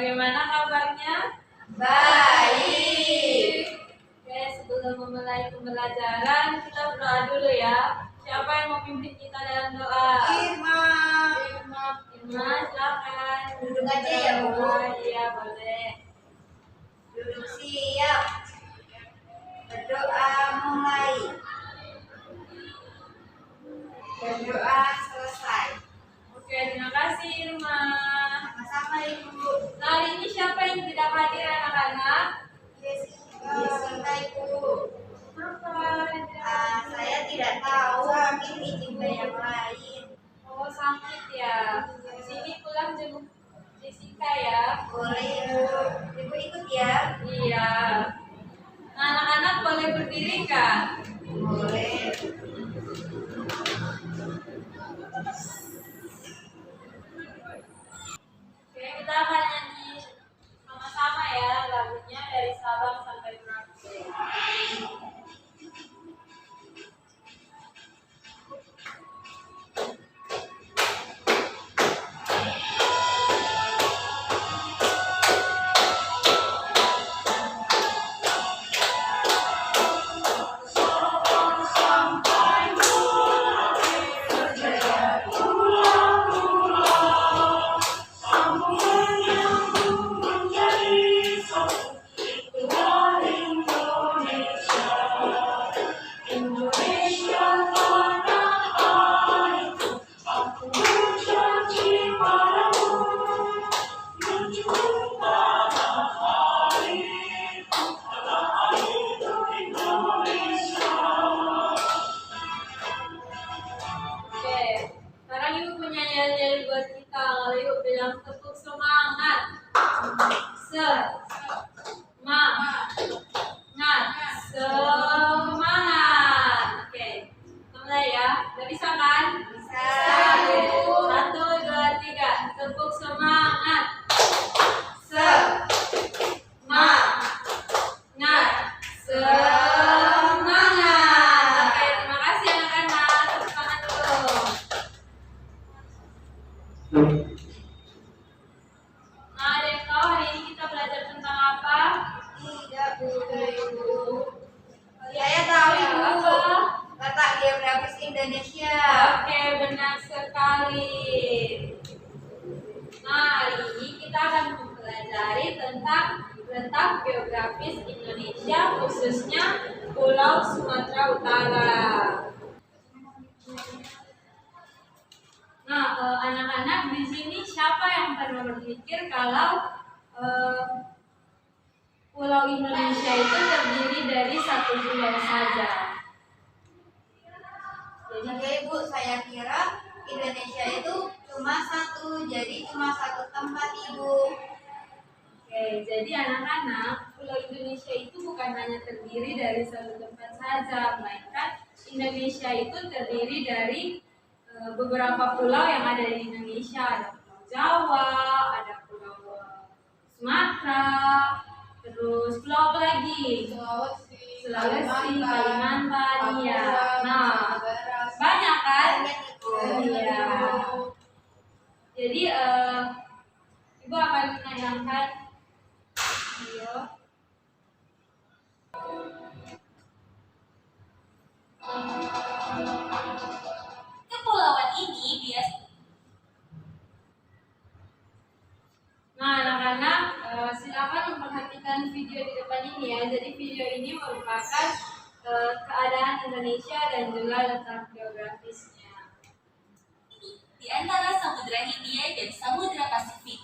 Bagaimana kabarnya? Baik. Oke, sebelum memulai pembelajaran, kita berdoa dulu ya. Siapa yang mau pimpin kita dalam doa? Irma. Irma, silakan. Duduk aja ya, Bu. Iya, boleh. Duduk siap. Berdoa mulai. Berdoa selesai. Oke, terima kasih Irma. Sama-sama, Ibu. Nah, hari ini siapa yang tidak hadir anak-anak? Jessica, Ibu. Kenapa? Saya tidak tahu, mungkin izinnya yang lain. Oh, sakit ya. Di sini pulang jenguk Jessica ya. Boleh, Ibu. Ibu ikut ya? Iya. Nah, anak-anak boleh berdiri kan? Boleh. Oke, kita akan nyanyi sama-sama ya lagunya dari Sabang sampai Merauke. Oke, sekarang ibu punya yel-yel buat kita. Kalau ibu bilang tepuk semangat. Semangat. Semangat. Oke, mulai ya. Udah bisa kan? Bisa. Satu, dua, tiga. Tepuk semangat. Semangat. Semangat. Oke, terima kasih anak-anak. Tepuk tangan dulu. Nah, Deko, hari ini kita belajar tentang apa? Tidak boleh, Ibu. Saya tahu, Ibu. Apa? Letak geografis Indonesia. Oke, benar sekali. Nah, hari ini kita akan mempelajari tentang letak geografis Indonesia, khususnya Pulau Sumatera Utara. Nah, anak-anak di sini siapa yang pernah berpikir kalau Pulau Indonesia itu terdiri dari satu pulau saja? Jadi, Ibu, saya kira Indonesia itu cuma satu, jadi cuma satu tempat, Ibu. Oke, jadi anak-anak, Pulau Indonesia itu bukan hanya terdiri dari satu tempat saja, melainkan Indonesia itu terdiri dari beberapa pulau yang ada di Indonesia. Ada Pulau Jawa, ada Pulau Sumatera, terus pulau apa lagi? Sulawesi, Kalimantan, ya. Nah, banyak kan? Iya. Jadi Ibu akan menayangkan video. Kepulauan ini biasa. Nah, anak-anak silakan memperhatikan video di depan ini ya. Jadi video ini merupakan keadaan Indonesia dan juga letak geografisnya. Di antara Samudra Hindia dan Samudra Pasifik,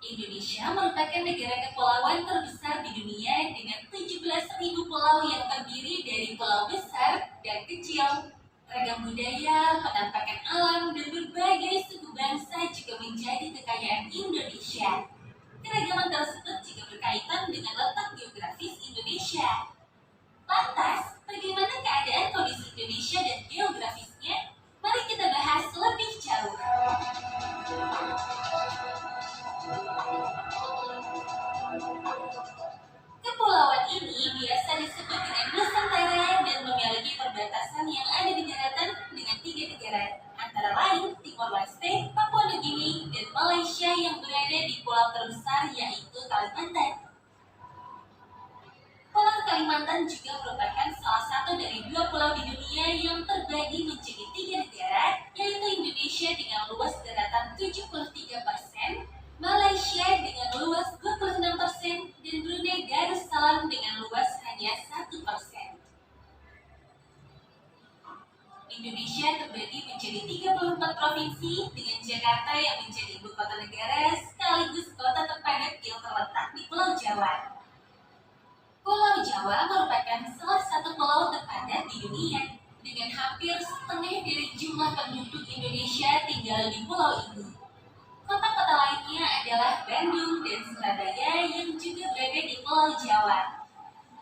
Indonesia merupakan negara kepulauan terbesar di dunia dengan 17.000 pulau yang terdiri dari pulau besar dan kecil. Ragam budaya, penampakan alam, dan berbagai suku bangsa juga menjadi kekayaan Indonesia. Keragaman tersebut juga berkaitan dengan letak geografis Indonesia. Lantas, bagaimana keadaan kondisi Indonesia dan geografisnya? Mari kita bahas lebih jauh. Kepulauan ini biasa disebut dengan Nusantara dan memiliki perbatasan yang ada di daratan dengan 3 negara, antara lain Timor Leste, Papua Nugini, dan Malaysia yang berada di Pulau terbesar yaitu Kalimantan. Pulau Kalimantan juga merupakan salah satu dari 2 pulau di dunia yang terbagi menjadi 3 negara, yaitu Indonesia dengan luas daratan 73%, Malaysia dengan luas 26%, dan Brunei Darussalam dengan luas hanya 1%. Indonesia terbagi menjadi 34 provinsi dengan Jakarta yang menjadi ibu kota negara sekaligus kota terpadat yang terletak di Pulau Jawa. Pulau Jawa merupakan salah satu pulau terpadat di dunia dengan hampir setengah dari jumlah penduduk Indonesia tinggal di pulau ini. Kota-kota lainnya adalah Bandung dan Surabaya yang juga berada di Pulau Jawa.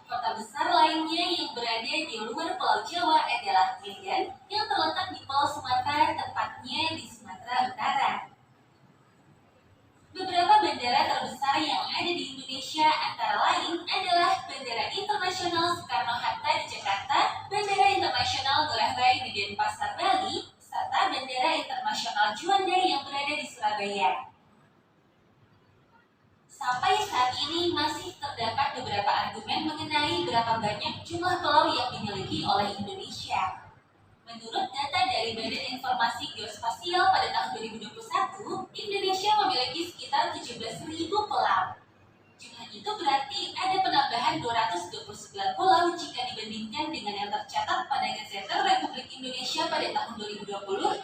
Kota besar lainnya yang berada di luar Pulau Jawa adalah Medan yang terletak di Pulau Sumatera, tepatnya di Sumatera Utara. Beberapa bandara terbesar yang ada di Indonesia antara lain adalah Bandara Internasional Soekarno-Hatta di Jakarta, Bandara Internasional Ngurah Rai di Denpasar, Bali, serta Bandara Internasional Juanda yang berada di Surabaya. Sampai saat ini masih terdapat beberapa argumen mengenai berapa banyak jumlah pulau yang dimiliki oleh Indonesia. Menurut data dari Badan Informasi Geospasial pada tahun 2021, Indonesia memiliki sekitar 17.000 pulau. Jumlah itu berarti ada penambahan 229 pulau jika dibandingkan dengan yang tercatat pada Gazeta Republik Indonesia pada tahun 2020,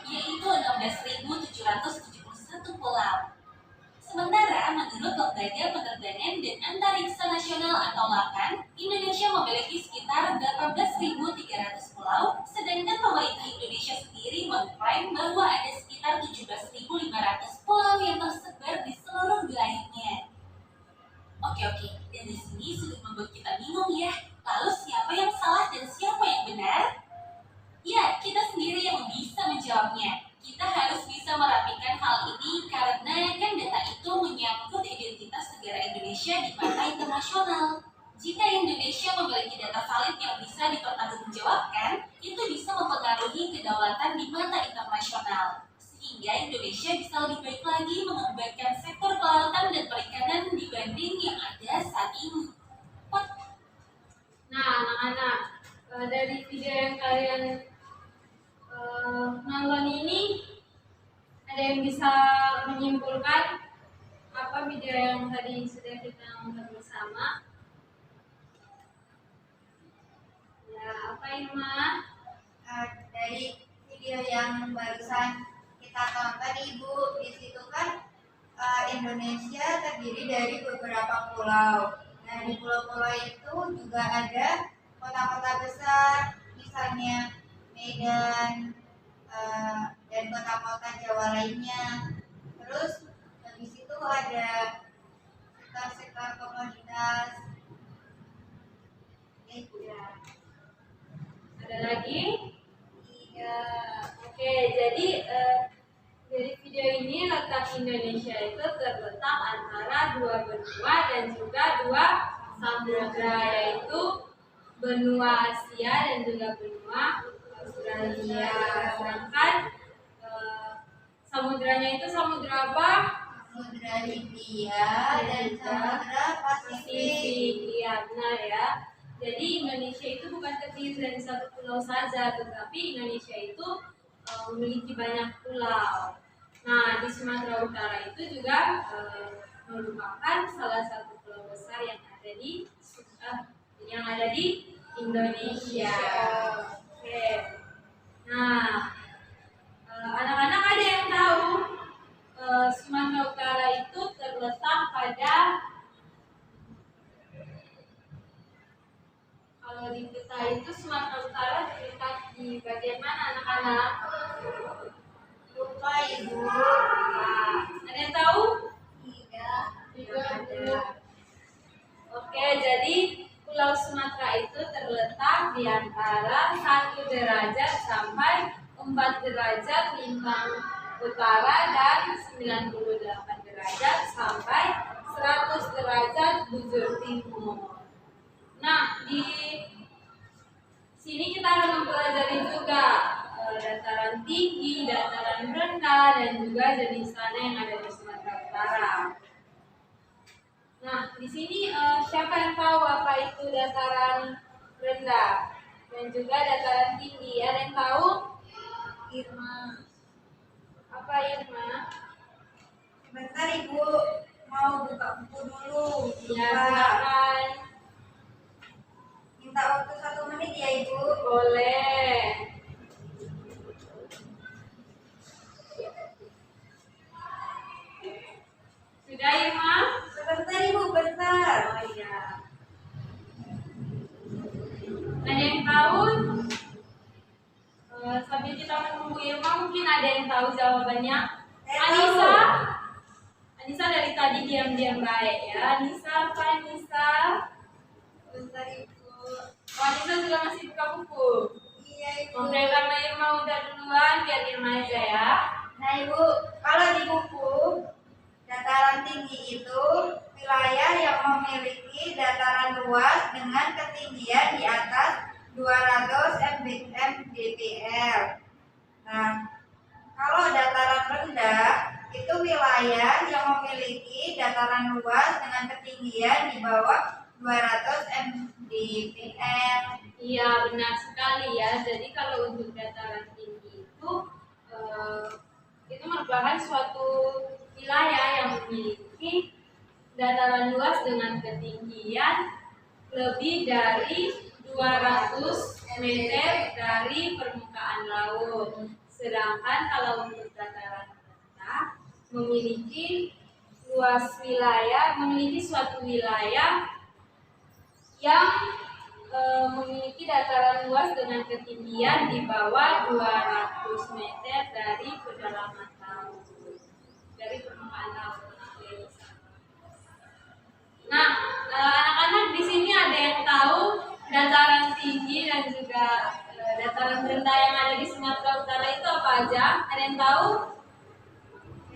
yaitu 16.771 pulau. Sementara menurut Lembaga Penerbangan dan Antariksa Nasional atau LAPAN, Indonesia memiliki sekitar 18.300 pulau, sedangkan pemerintah Indonesia sendiri mengklaim bahwa ada sekitar 17.500 pulau yang tersebar di seluruh wilayahnya. Oke, dari sini sudah membuat kita bingung ya. Lalu siapa yang salah dan siapa yang benar? Ya, kita sendiri yang bisa menjawabnya. Kita harus bisa merapikan hal ini karena kan data itu menyangkut identitas negara Indonesia di mata internasional. Jika Indonesia memiliki data valid yang bisa dipertanggungjawabkan, itu bisa mempengaruhi kedaulatan di mata internasional. Sehingga Indonesia bisa lebih baik lagi mengembangkan sektor kelautan dan perikanan dibanding yang ada saat ini. Nah, anak-anak, dari video yang kalian nonton ini, ada yang bisa menyimpulkan apa video yang tadi sudah kita nonton bersama? Ya, apa Irma? Dari video yang barusan kita tonton Ibu, di situ kan Indonesia terdiri dari beberapa pulau. Nah, di pulau-pulau itu juga ada kota-kota besar, misalnya Medan, dan kota-kota Jawa lainnya. Terus habis itu ada sektor-sektor komoditas. Ya. Ada lagi? Iya. Oke, jadi dari video ini letak Indonesia itu terletak antara 2 benua dan juga 2 samudra, yaitu benua Asia dan juga benua Australia. Sedangkan samudranya itu samudra apa? Samudra Hindia dan Samudra Pasifik. Iya, benar ya. Jadi Indonesia itu bukan terdiri dari satu pulau saja, tetapi Indonesia itu memiliki banyak pulau. Nah, di Sumatera Utara itu juga merupakan salah satu pulau besar yang ada di Indonesia. Oke. Nah, anak-anak ada yang tahu Sumatera Utara itu terletak pada, kalau di peta itu Sumatera Utara terletak di bagian mana anak-anak? Lupa Ibu. Nah, ada yang tahu? Tidak ada. Oke, jadi Pulau Sumatera itu terletak di antara 1 derajat sampai 4 derajat lintang utara dan 98 derajat sampai 100 derajat bujur timur. Nah, di sini kita akan mempelajari juga dataran tinggi, dataran rendah, dan juga jenis tanah yang ada di Sumatera Utara. Nah, di sini siapa yang tahu apa itu dataran rendah dan juga dataran tinggi? Ada yang tahu? Irma. Apa Irma? Bentar Ibu, mau buka buku dulu. Ya, Lupa. silakan. Minta waktu 1 menit ya Ibu. Boleh. Sudah Irma? Sebentar Ibu, bentar. Oh iya. Ada yang tahu? Sambil kita menunggu Irma, mungkin ada yang tahu jawabannya. Anissa? Anissa dari tadi diam-diam baik ya. Anissa, apa Anissa? Bentar Ibu. Oh, Anissa juga masih buka buku. Iya Ibu. Oke, karena Irma udah duluan, biar Irma aja ya. Nah Ibu, kalau di buku dataran tinggi itu wilayah yang memiliki dataran luas dengan ketinggian di atas 200 mdpl. Nah, kalau dataran rendah itu wilayah yang memiliki dataran luas dengan ketinggian di bawah 200 mdpl. Iya, benar sekali ya. Jadi kalau untuk dataran tinggi itu merupakan suatu wilayah yang memiliki dataran luas dengan ketinggian lebih dari 200 meter dari permukaan laut. Sedangkan kalau untuk dataran rendah memiliki suatu wilayah yang memiliki dataran luas dengan ketinggian di bawah 200 meter dari kedalaman laut, dari permukaan laut. Nah, anak-anak di sini ada yang tahu dataran tinggi dan juga dataran rendah yang ada di Sumatera Utara itu apa aja? Ada yang tahu?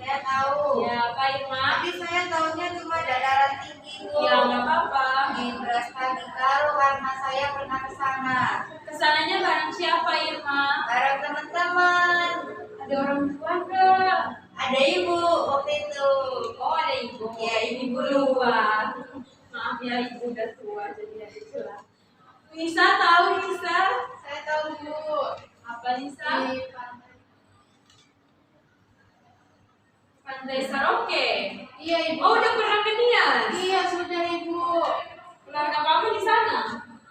Saya tahu. Ya, Pak Irma. Tapi saya tahunya cuma dataran tinggi Bu. Ya, nggak apa-apa. Di Brastagitaru karena saya pernah ke sana. Kesananya bareng siapa Irma? Bareng teman-teman. Ada orang tua nggak? Ada Ibu waktu itu. Oh, ada ibu. Ya, ibu luar. Maaf ya, ibu udah tua jadi ada celah. Nisa tahu Nisa? Saya tahu Bu. Apa Nisa? Di pantai. Pantai Saroke. Iya Ibu. Oh, udah pernah ke Nias? Iya sudah Ibu. Keluarga kamu di sana?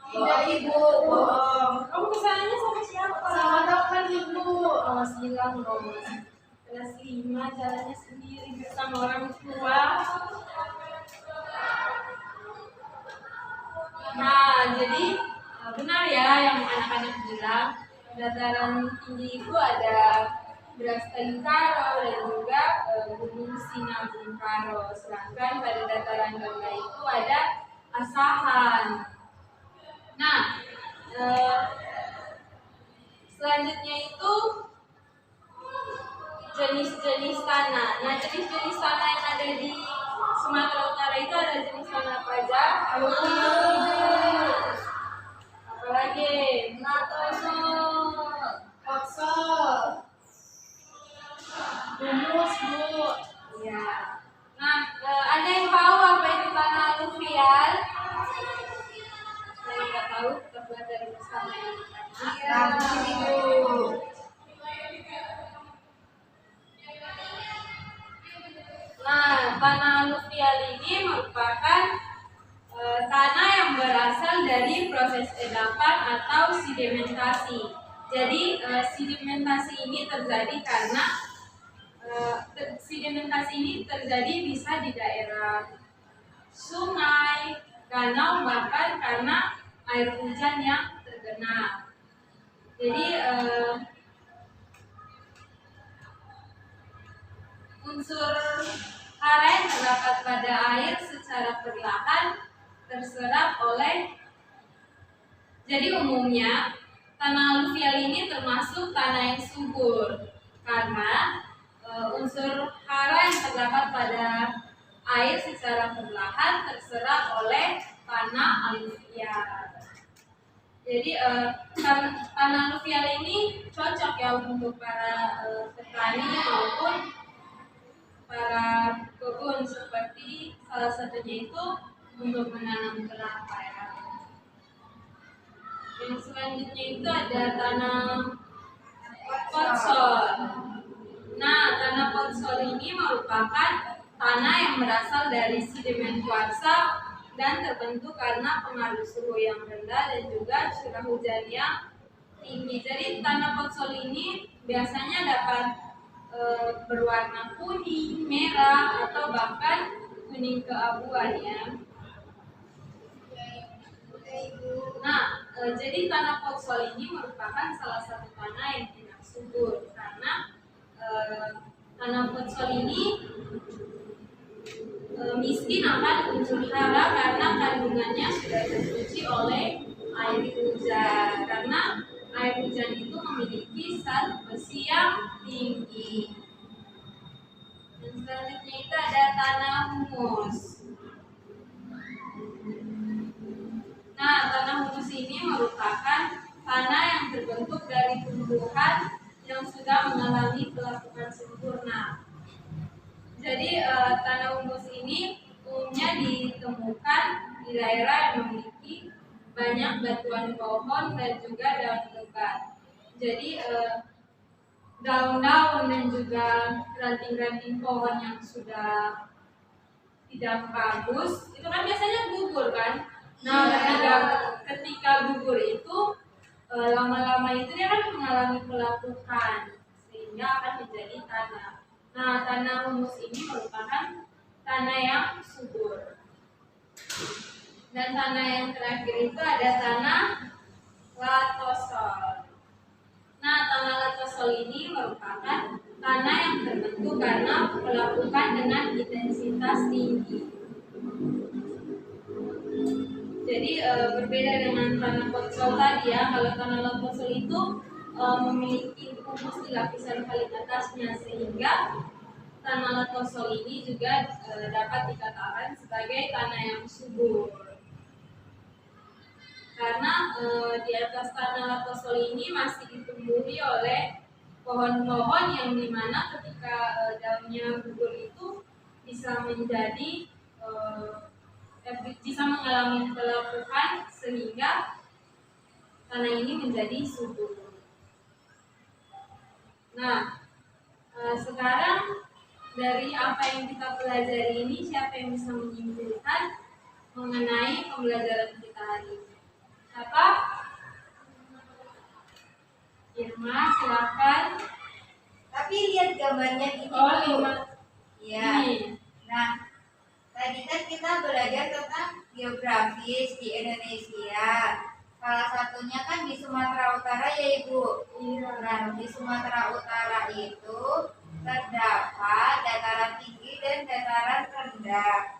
Tidak Ibu. Bohong. Kamu kesananya sama siapa? Sama teman Ibu. Oh, silang dong. Kelas 5 jalannya sendiri bersama orang tua. Nah, jadi benar ya yang anak-anak bilang, dataran tinggi itu ada Brastagitaro dan juga Gunung Sinabungkaro. Sedangkan pada dataran rendah itu ada Asahan. Nah, selanjutnya itu jenis-jenis tanah. Nah, jenis-jenis tanah yang ada di Sumatera Utara itu ada jenis tanah apa aja? Apalagi? Latoso. Oxo. Humus Bu. Ya. Nah, ada yang tahu apa itu tanah aluvial? Saya nggak tahu, kita belajar bersama ya. Bagus Ibu. Nah, tanah aluvial ini merupakan tanah yang berasal dari proses endapan atau sedimentasi. Jadi sedimentasi ini terjadi karena bisa di daerah sungai, danau, bahkan karena air hujan yang tergenang. Jadi unsur hara yang terdapat pada air secara perlahan terserap oleh. Jadi umumnya tanah aluvial ini termasuk tanah yang subur karena unsur hara yang terdapat pada air secara perlahan terserap oleh tanah aluvial. Jadi tanah aluvial ini cocok ya untuk para petani maupun para kebun, seperti salah salah satunya itu untuk menanam kelapa ya. Yang selanjutnya itu ada tanah potsol. Nah, tanah potsol ini merupakan tanah yang berasal dari sedimen kuarsa dan terbentuk karena pengaruh suhu yang rendah dan juga curah hujan yang tinggi. Jadi tanah potsol ini biasanya dapat berwarna kuning, merah, atau bahkan kuning keabuan ya. Nah, jadi tanah potsol ini merupakan salah satu tanah yang tidak subur karena tanah potsol ini miskin akan unsur hara karena kandungannya sudah tercuci oleh air hujan. Karena air hujan itu memiliki zat besi yang tinggi. Dan selanjutnya itu ada tanah humus. Nah, tanah humus ini merupakan tanah yang terbentuk dari tumbuhan yang sudah mengalami pelapukan sempurna. Jadi tanah humus ini umumnya ditemukan di daerah yang memiliki banyak batuan pohon dan juga daun lebat. Jadi daun-daun dan juga ranting-ranting pohon yang sudah tidak bagus itu kan biasanya gugur kan. Nah, ketika gugur itu lama-lama itu dia kan mengalami pelapukan sehingga akan menjadi tanah. Nah, tanah humus ini merupakan tanah yang subur. Dan tanah yang terakhir itu ada tanah latosol. Nah, tanah latosol ini merupakan tanah yang terbentuk karena pelapukan dengan intensitas tinggi. Jadi berbeda dengan tanah potsol tadi ya. Kalau tanah latosol itu memiliki humus di lapisan paling atasnya sehingga tanah latosol ini juga dapat dikatakan sebagai tanah yang subur. Karena di atas tanah latosol ini masih ditumbuhi oleh pohon-pohon yang dimana ketika daunnya gugur itu bisa menjadi bisa mengalami pelapukan sehingga tanah ini menjadi subur. Nah, sekarang dari apa yang kita pelajari ini, siapa yang bisa menyimpulkan mengenai pembelajaran kita hari ini? Siapa? Irma, silakan. Tapi lihat gambarnya gini Oh, dulu. Irma. Iya. Nah, tadi kan kita belajar tentang geografis di Indonesia. Salah satunya kan di Sumatera Utara ya Ibu. Iya. Nah, di Sumatera Utara itu terdapat dataran tinggi dan dataran rendah.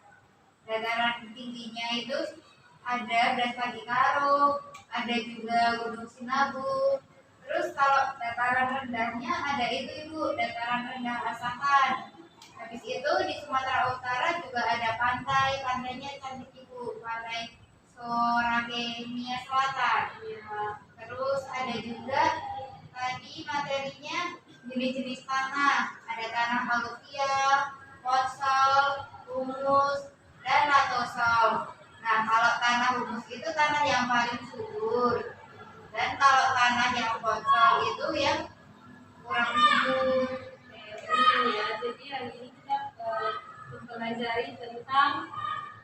Dataran tingginya itu ada Brastagi Karo, ada juga Gunung Sinabung. Terus kalau dataran rendahnya ada itu Ibu, dataran rendah Asahan. Habis itu di Sumatera Utara juga ada pantai, pantainya cantik Ibu, pantai Soragenia Selatan. Iya. Terus ada juga tadi materinya jenis-jenis tanah, ada tanah aluvial, potsol, humus, dan latosol. Nah, kalau tanah humus itu tanah yang paling subur, dan kalau tanah yang potsol itu yang kurang subur. Benar ya. Jadi hari ini kita mempelajari tentang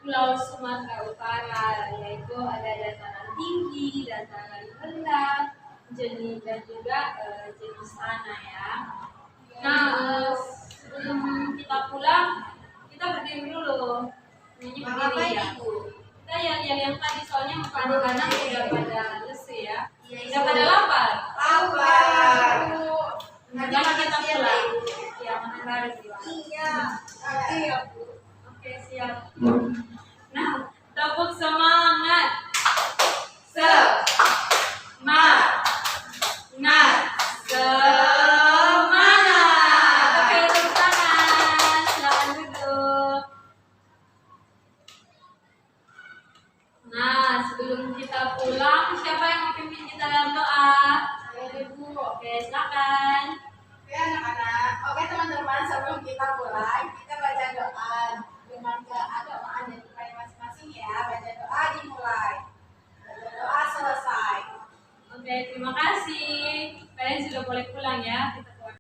Pulau Sumatera Utara, yaitu ada dataran tinggi, dataran rendah, jenis dan juga jenis tanah ya. Nah, sebelum kita pulang, kita berdiri dulu. Ini Apa berdiri ini ya. Bu? Kita yang tadi soalnya muka anak-anak udah pada lesu ya. Iya, Udah pada lapar. Lapar. Nanti kita pulang. Ya, makan bareng di luar. Iya. Iya Bu. Oke, siap. Nah, tepuk semangat. Semangat. Oke, tepuk tangan. Silakan duduk. Nah, sebelum kita pulang, siapa yang mau pimpin kita dalam doa? Saya Bu. Oke, silakan. Oke anak-anak, oke teman-teman, sebelum kita pulang kita baca doa dengan doa terima kasih. Kalian sudah boleh pulang ya. Kita